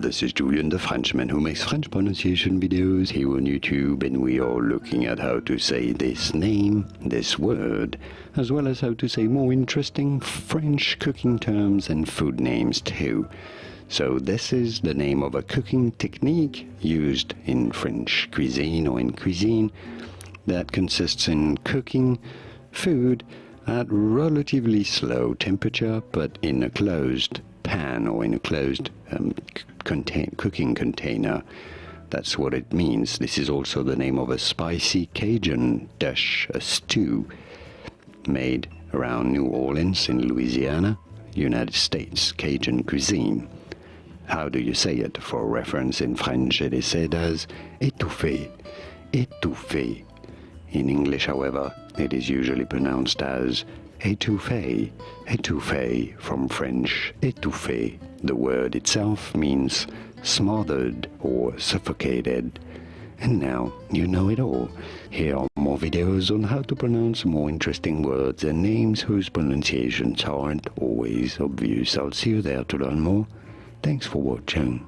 this is Julien, the Frenchman who makes French pronunciation videos here on YouTube, and we are looking at how to say this name, this word, as well as how to say more interesting French cooking terms and food names too. So this is the name of a cooking technique used in French cuisine or in cuisine that consists in cooking food at relatively slow temperature, but in a closed pan or in a closed cooking container. That's what it means. This is also the name of a spicy Cajun dish, a stew made around New Orleans in Louisiana, United States, Cajun cuisine. How do you say it? For reference, in French it is said as étouffée, étouffée. In English, however, it is usually pronounced as étouffée, étouffée, from French étouffer. The word itself means smothered or suffocated. And now you know it all. Here are more videos on how to pronounce more interesting words and names whose pronunciations aren't always obvious. I'll see you there to learn more. Thanks for watching.